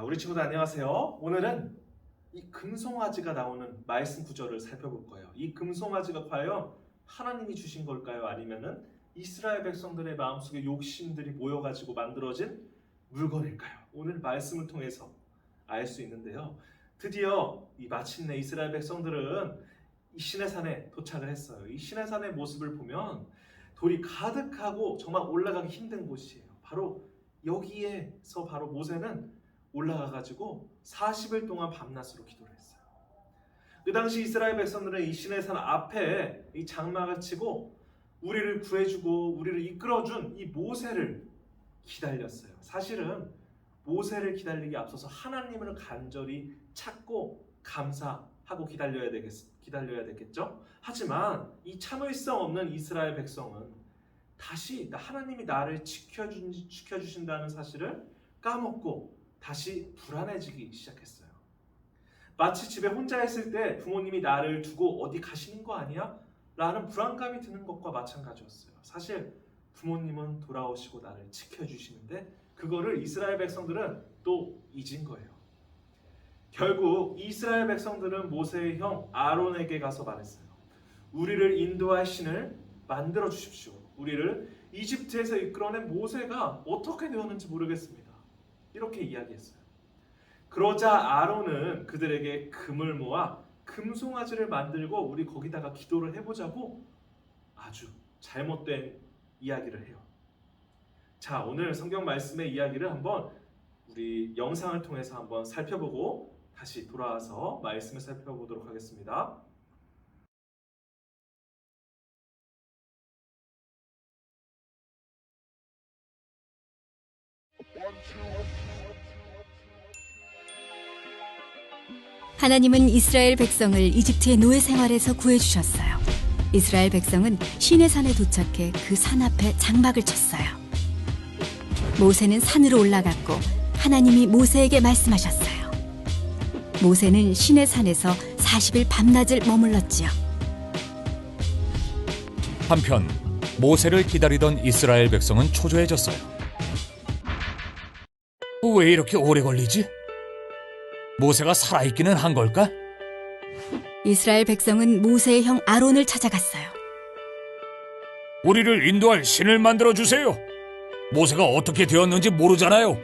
우리 친구들 안녕하세요. 오늘은 이 금송아지가 나오는 말씀 구절을 살펴볼 거예요. 이 금송아지가 과연 하나님이 주신 걸까요? 아니면은 이스라엘 백성들의 마음속에 욕심들이 모여가지고 만들어진 물건일까요? 오늘 말씀을 통해서 알 수 있는데요. 드디어 마침내 이스라엘 백성들은 이 시내산에 도착을 했어요. 이 시내산의 모습을 보면 돌이 가득하고 정말 올라가기 힘든 곳이에요. 바로 여기에서 바로 모세는 올라가가지고 40일 동안 밤낮으로 기도를 했어요. 그 당시 이스라엘 백성들은 이 시내산 앞에 이 장막을 치고 우리를 구해주고 우리를 이끌어준 이 모세를 기다렸어요. 사실은 모세를 기다리기 앞서서 하나님을 간절히 찾고 감사하고 기다려야 되겠죠. 하지만 이 참을성 없는 이스라엘 백성은 다시 하나님이 나를 지켜주신다는 사실을 까먹고 다시 불안해지기 시작했어요. 마치 집에 혼자 있을 때 부모님이 나를 두고 어디 가시는 거 아니야? 라는 불안감이 드는 것과 마찬가지였어요. 사실 부모님은 돌아오시고 나를 지켜주시는데 그거를 이스라엘 백성들은 또 잊은 거예요. 결국 이스라엘 백성들은 모세의 형 아론에게 가서 말했어요. 우리를 인도할 신을 만들어 주십시오. 우리를 이집트에서 이끌어낸 모세가 어떻게 되었는지 모르겠습니다. 이렇게 이야기했어요. 그러자 아론은 그들에게 금을 모아 금송아지를 만들고 우리 거기다가 기도를 해보자고 아주 잘못된 이야기를 해요. 자, 오늘 성경 말씀의 이야기를 한번 우리 영상을 통해서 한번 살펴보고 다시 돌아와서 말씀을 살펴보도록 하겠습니다. 하나님은 이스라엘 백성을 이집트의 노예 생활에서 구해주셨어요. 이스라엘 백성은 시내산에 도착해 그 산 앞에 장막을 쳤어요. 모세는 산으로 올라갔고 하나님이 모세에게 말씀하셨어요. 모세는 시내산에서 40일 밤낮을 머물렀지요. 한편 모세를 기다리던 이스라엘 백성은 초조해졌어요. 왜 이렇게 오래 걸리지? 모세가 살아있기는 한 걸까? 이스라엘 백성은 모세의 형 아론을 찾아갔어요. 우리를 인도할 신을 만들어 주세요. 모세가 어떻게 되었는지 모르잖아요.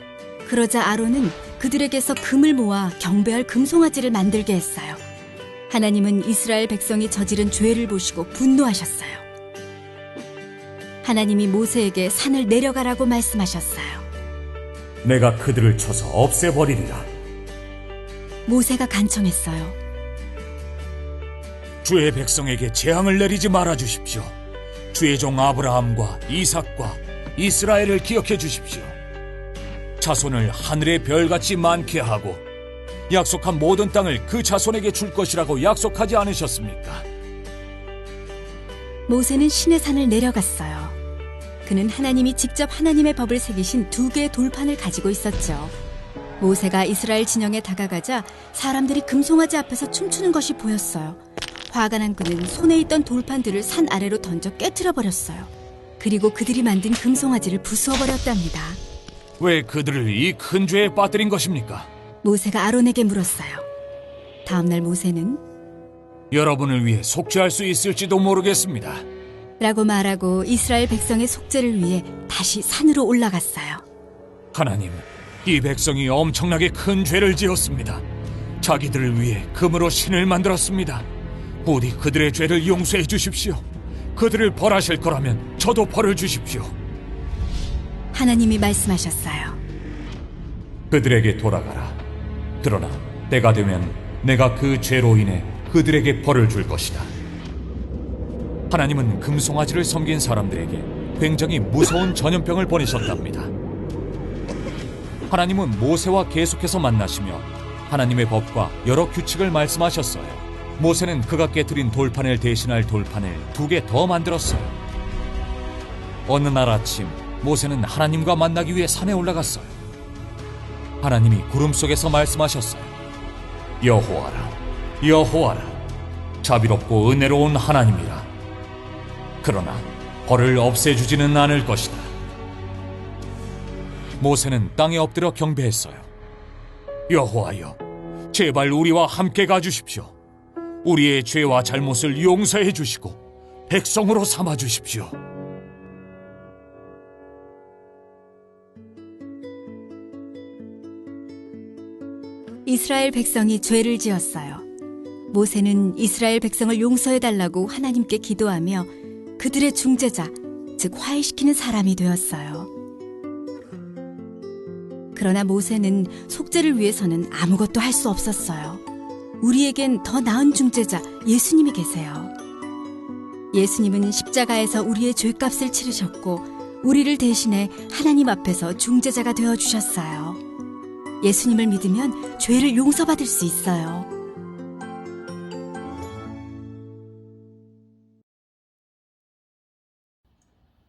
그러자 아론은 그들에게서 금을 모아 경배할 금송아지를 만들게 했어요. 하나님은 이스라엘 백성이 저지른 죄를 보시고 분노하셨어요. 하나님이 모세에게 산을 내려가라고 말씀하셨어요. 내가 그들을 쳐서 없애버리리라. 모세가 간청했어요. 주의 백성에게 재앙을 내리지 말아 주십시오. 주의 종 아브라함과 이삭과 이스라엘을 기억해 주십시오. 자손을 하늘의 별같이 많게 하고 약속한 모든 땅을 그 자손에게 줄 것이라고 약속하지 않으셨습니까? 모세는 시내산을 내려갔어요. 그는 하나님이 직접 하나님의 법을 새기신 2개의 돌판을 가지고 있었죠. 모세가 이스라엘 진영에 다가가자 사람들이 금송아지 앞에서 춤추는 것이 보였어요. 화가 난 그는 손에 있던 돌판들을 산 아래로 던져 깨트려 버렸어요. 그리고 그들이 만든 금송아지를 부수어 버렸답니다. 왜 그들을 이 큰 죄에 빠뜨린 것입니까? 모세가 아론에게 물었어요. 다음 날 모세는 여러분을 위해 속죄할 수 있을지도 모르겠습니다. 라고 말하고 이스라엘 백성의 속죄를 위해 다시 산으로 올라갔어요. 하나님, 이 백성이 엄청나게 큰 죄를 지었습니다. 자기들을 위해 금으로 신을 만들었습니다. 부디 그들의 죄를 용서해 주십시오. 그들을 벌하실 거라면 저도 벌을 주십시오. 하나님이 말씀하셨어요. 그들에게 돌아가라. 그러나 때가 되면 내가 그 죄로 인해 그들에게 벌을 줄 것이다. 하나님은 금송아지를 섬긴 사람들에게 굉장히 무서운 전염병을 보내셨답니다. 하나님은 모세와 계속해서 만나시며 하나님의 법과 여러 규칙을 말씀하셨어요. 모세는 그가 깨트린 돌판을 대신할 돌판을 2개 더 만들었어요. 어느 날 아침 모세는 하나님과 만나기 위해 산에 올라갔어요. 하나님이 구름 속에서 말씀하셨어요. 여호와라, 여호와라, 자비롭고 은혜로운 하나님이라. 그러나 벌을 없애주지는 않을 것이다. 모세는 땅에 엎드려 경배했어요. 여호와여, 제발 우리와 함께 가주십시오. 우리의 죄와 잘못을 용서해 주시고 백성으로 삼아 주십시오. 이스라엘 백성이 죄를 지었어요. 모세는 이스라엘 백성을 용서해달라고 하나님께 기도하며 그들의 중재자, 즉 화해시키는 사람이 되었어요. 그러나 모세는 속죄를 위해서는 아무것도 할 수 없었어요. 우리에겐 더 나은 중재자 예수님이 계세요. 예수님은 십자가에서 우리의 죄값을 치르셨고 우리를 대신해 하나님 앞에서 중재자가 되어주셨어요. 예수님을 믿으면 죄를 용서받을 수 있어요.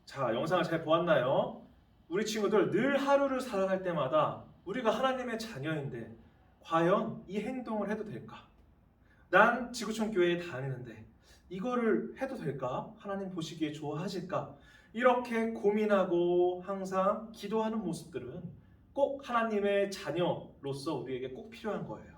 자, 영상을 잘 보았나요? 우리 친구들 늘 하루를 살아갈 때마다 우리가 하나님의 자녀인데 과연 이 행동을 해도 될까? 난 지구촌 교회에 다니는데 이거를 해도 될까? 하나님 보시기에 좋아하실까? 이렇게 고민하고 항상 기도하는 모습들은 꼭 하나님의 자녀로서 우리에게 꼭 필요한 거예요.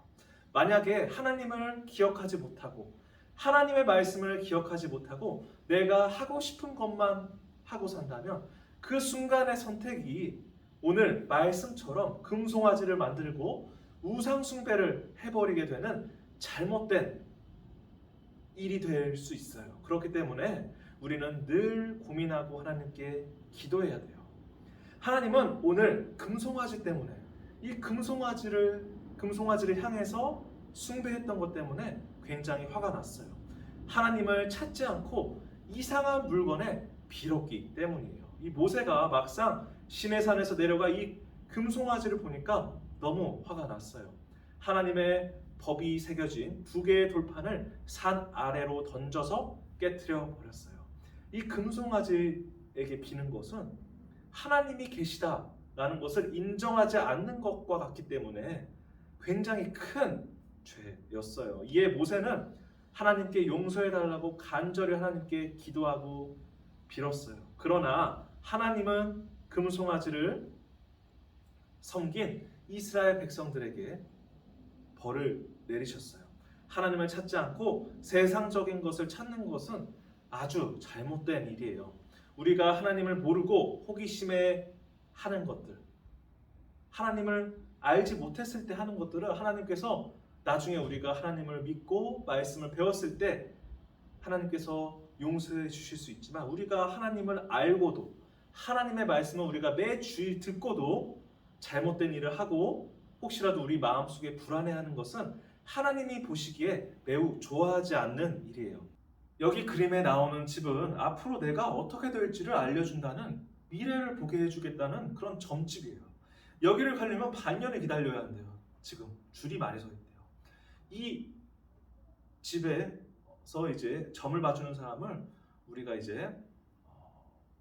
만약에 하나님을 기억하지 못하고 하나님의 말씀을 기억하지 못하고 내가 하고 싶은 것만 하고 산다면 그 순간의 선택이 오늘 말씀처럼 금송아지를 만들고 우상숭배를 해버리게 되는 잘못된 일이 될 수 있어요. 그렇기 때문에 우리는 늘 고민하고 하나님께 기도해야 돼요. 하나님은 오늘 금송아지 때문에 이 금송아지를 향해서 숭배했던 것 때문에 굉장히 화가 났어요. 하나님을 찾지 않고 이상한 물건에 빌었기 때문이에요. 이 모세가 막상 시내산에서 내려가 이 금송아지를 보니까 너무 화가 났어요. 하나님의 법이 새겨진 2개의 돌판을 산 아래로 던져서 깨트려 버렸어요. 이 금송아지에게 비는 것은 하나님이 계시다라는 것을 인정하지 않는 것과 같기 때문에 굉장히 큰 죄였어요. 이에 모세는 하나님께 용서해달라고 간절히 하나님께 기도하고 빌었어요. 그러나 하나님은 금송아지를 섬긴 이스라엘 백성들에게 벌을 내리셨어요. 하나님을 찾지 않고 세상적인 것을 찾는 것은 아주 잘못된 일이에요. 우리가 하나님을 모르고 호기심에 하는 것들, 하나님을 알지 못했을 때 하는 것들은 하나님께서 나중에 우리가 하나님을 믿고 말씀을 배웠을 때 하나님께서 용서해 주실 수 있지만 우리가 하나님을 알고도 하나님의 말씀을 우리가 매주일 듣고도 잘못된 일을 하고 혹시라도 우리 마음속에 불안해하는 것은 하나님이 보시기에 매우 좋아하지 않는 일이에요. 여기 그림에 나오는 집은 앞으로 내가 어떻게 될지를 알려준다는, 미래를 보게 해주겠다는 그런 점집이에요. 여기를 가려면 반년을 기다려야 한대요. 지금 줄이 많이 서 있대요. 이 집에서 이제 점을 봐주는 사람을 우리가 이제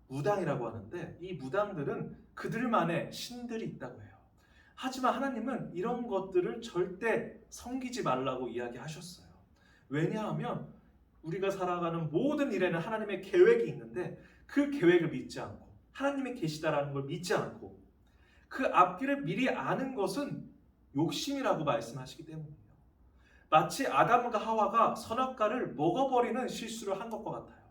무당이라고 하는데, 이 무당들은 그들만의 신들이 있다고 해요. 하지만 하나님은 이런 것들을 절대 섬기지 말라고 이야기하셨어요. 왜냐하면 우리가 살아가는 모든 일에는 하나님의 계획이 있는데 그 계획을 믿지 않고 하나님이 계시다라는 걸 믿지 않고 그 앞길을 미리 아는 것은 욕심이라고 말씀하시기 때문이에요. 마치 아담과 하와가 선악과를 먹어버리는 실수를 한 것과 같아요.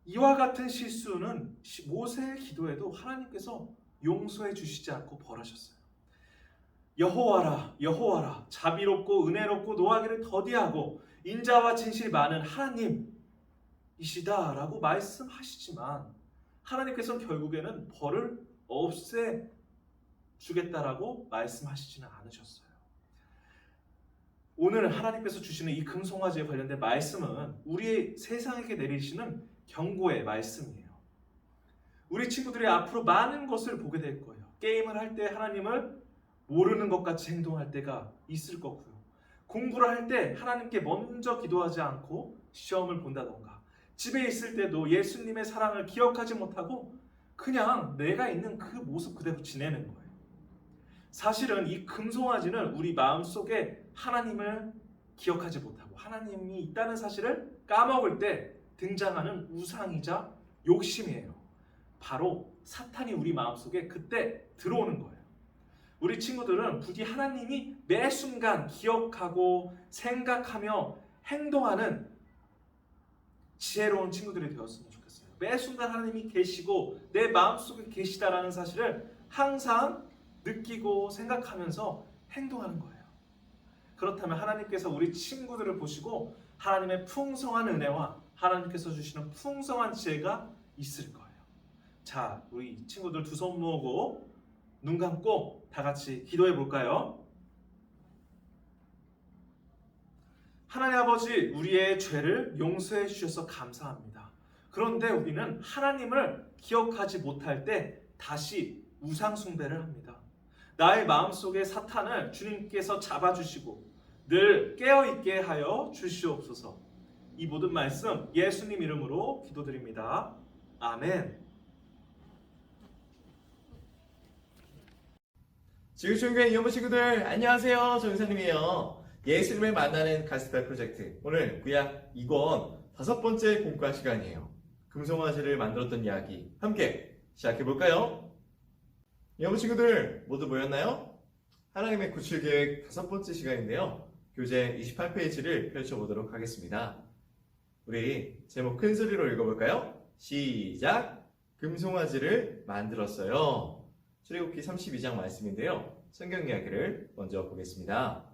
이와 같은 실수는 모세의 기도에도 하나님께서 용서해 주시지 않고 벌하셨어요. 여호와라 여호와라, 자비롭고 은혜롭고 노하기를 더디하고 인자와 진실 많은 하나님이시다라고 말씀하시지만 하나님께서는 결국에는 벌을 없애 주겠다라고 말씀하시지는 않으셨어요. 오늘 하나님께서 주시는 이 금송아지에 관련된 말씀은 우리의 세상에게 내리시는 경고의 말씀이에요. 우리 친구들이 앞으로 많은 것을 보게 될 거예요. 게임을 할 때 하나님을 모르는 것 같이 행동할 때가 있을 거고요. 공부를 할 때 하나님께 먼저 기도하지 않고 시험을 본다던가, 집에 있을 때도 예수님의 사랑을 기억하지 못하고 그냥 내가 있는 그 모습 그대로 지내는 거예요. 사실은 이 금송아지는 우리 마음속에 하나님을 기억하지 못하고 하나님이 있다는 사실을 까먹을 때 등장하는 우상이자 욕심이에요. 바로 사탄이 우리 마음속에 그때 들어오는 거예요. 우리 친구들은 부디 하나님이 매 순간 기억하고 생각하며 행동하는 지혜로운 친구들이 되었으면 좋겠어요. 매 순간 하나님이 계시고 내 마음속에 계시다라는 사실을 항상 느끼고 생각하면서 행동하는 거예요. 그렇다면 하나님께서 우리 친구들을 보시고 하나님의 풍성한 은혜와 하나님께서 주시는 풍성한 지혜가 있을 거예요. 자, 우리 친구들 두 손 모으고 눈 감고 다 같이 기도해 볼까요? 하나님 아버지, 우리의 죄를 용서해 주셔서 감사합니다. 그런데 우리는 하나님을 기억하지 못할 때 다시 우상 숭배를 합니다. 나의 마음속에 사탄을 주님께서 잡아주시고 늘 깨어있게 하여 주시옵소서. 이 모든 말씀 예수님 이름으로 기도드립니다. 아멘. 지구촌교회 이용부 친구들 안녕하세요. 정사님이에요. 예수님을 만나는 가스펠 프로젝트, 오늘 구약 2권 5번째 공과 시간이에요. 금송아지를 만들었던 이야기 함께 시작해볼까요? 이용부 친구들 모두 모였나요? 하나님의 구출계획 5번째 시간인데요. 교재 28페이지를 펼쳐보도록 하겠습니다. 우리 제목 큰 소리로 읽어볼까요? 시작! 금송아지를 만들었어요. 출애굽기 32장 말씀인데요. 성경 이야기를 먼저 보겠습니다.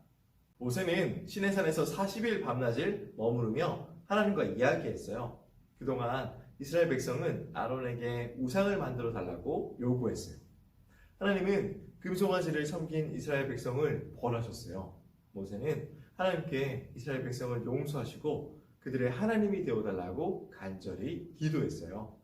모세는 시내산에서 40일 밤낮을 머무르며 하나님과 이야기했어요. 그동안 이스라엘 백성은 아론에게 우상을 만들어 달라고 요구했어요. 하나님은 금송아지를 섬긴 이스라엘 백성을 벌하셨어요. 모세는 하나님께 이스라엘 백성을 용서하시고 그들의 하나님이 되어달라고 간절히 기도했어요.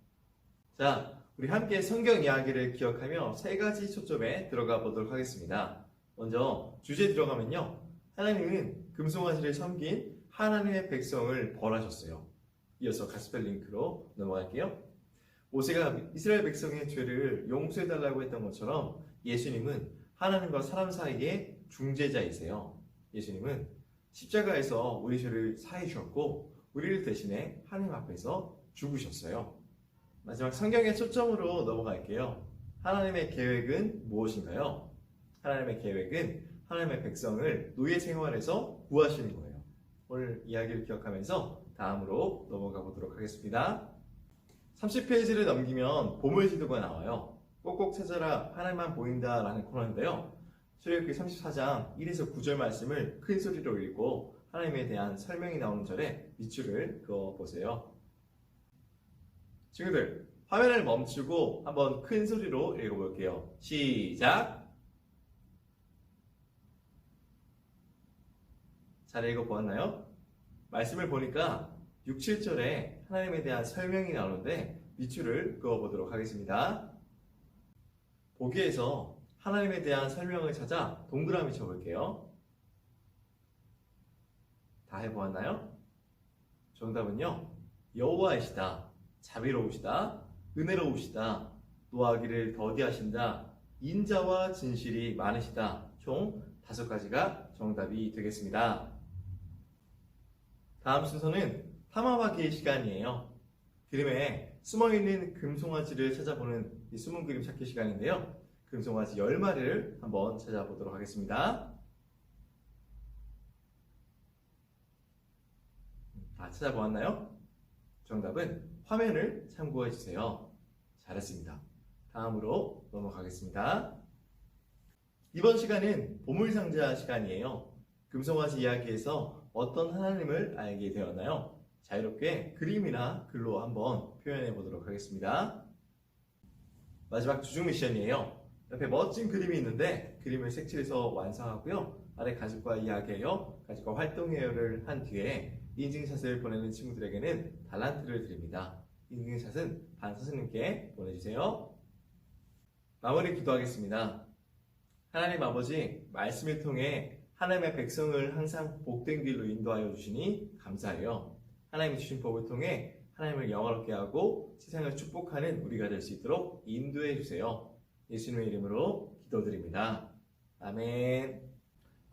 자, 우리 함께 성경 이야기를 기억하며 3가지 초점에 들어가 보도록 하겠습니다. 먼저 주제 들어가면요. 하나님은 금송아지를 섬긴 하나님의 백성을 벌하셨어요. 이어서 가스펠 링크로 넘어갈게요. 모세가 이스라엘 백성의 죄를 용서해달라고 했던 것처럼 예수님은 하나님과 사람 사이의 중재자이세요. 예수님은 십자가에서 우리 죄를 사해 주셨고 우리를 대신해 하나님 앞에서 죽으셨어요. 마지막 성경의 초점으로 넘어갈게요. 하나님의 계획은 무엇인가요? 하나님의 계획은 하나님의 백성을 노예 생활에서 구하시는 거예요. 오늘 이야기를 기억하면서 다음으로 넘어가 보도록 하겠습니다. 30페이지를 넘기면 보물지도가 나와요. 꼭꼭 찾아라 하나님만 보인다 라는 코너인데요. 출애굽기 34장 1에서 9절 말씀을 큰 소리로 읽고 하나님에 대한 설명이 나오는 절에 밑줄을 그어보세요. 친구들, 화면을 멈추고 한번 큰 소리로 읽어볼게요. 시작! 잘 읽어보았나요? 말씀을 보니까 6, 7절에 하나님에 대한 설명이 나오는데 밑줄을 그어보도록 하겠습니다. 보기에서 하나님에 대한 설명을 찾아 동그라미 쳐볼게요. 다 해보았나요? 정답은요. 여호와이시다, 자비로우시다, 은혜로우시다, 노하기를 더디하신다, 인자와 진실이 많으시다. 총 5가지가 정답이 되겠습니다. 다음 순서는 탐험하기 시간이에요. 그림에 숨어있는 금송아지를 찾아보는 이 숨은 그림 찾기 시간인데요. 금송아지 10마리를 한번 찾아보도록 하겠습니다. 다 찾아보았나요? 정답은 화면을 참고해 주세요. 잘했습니다. 다음으로 넘어가겠습니다. 이번 시간은 보물상자 시간이에요. 금송아지 이야기에서 어떤 하나님을 알게 되었나요? 자유롭게 그림이나 글로 한번 표현해 보도록 하겠습니다. 마지막 주중 미션이에요. 옆에 멋진 그림이 있는데 그림을 색칠해서 완성하고요. 아래 가족과 이야기해요, 가족과 활동해요를 한 뒤에 인증샷을 보내는 친구들에게는 달란트를 드립니다. 인증샷은 반 선생님께 보내주세요. 마무리 기도하겠습니다. 하나님 아버지, 말씀을 통해 하나님의 백성을 항상 복된 길로 인도하여 주시니 감사해요. 하나님이 주신 법을 통해 하나님을 영화롭게 하고 세상을 축복하는 우리가 될 수 있도록 인도해 주세요. 예수님의 이름으로 기도드립니다. 아멘.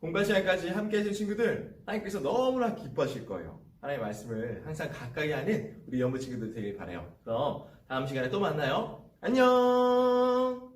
공부 시간까지 함께 해준 친구들, 하나님께서 너무나 기뻐하실 거예요. 하나님의 말씀을 항상 가까이 하는 우리 연부 친구들 되길 바라요. 그럼 다음 시간에 또 만나요. 안녕.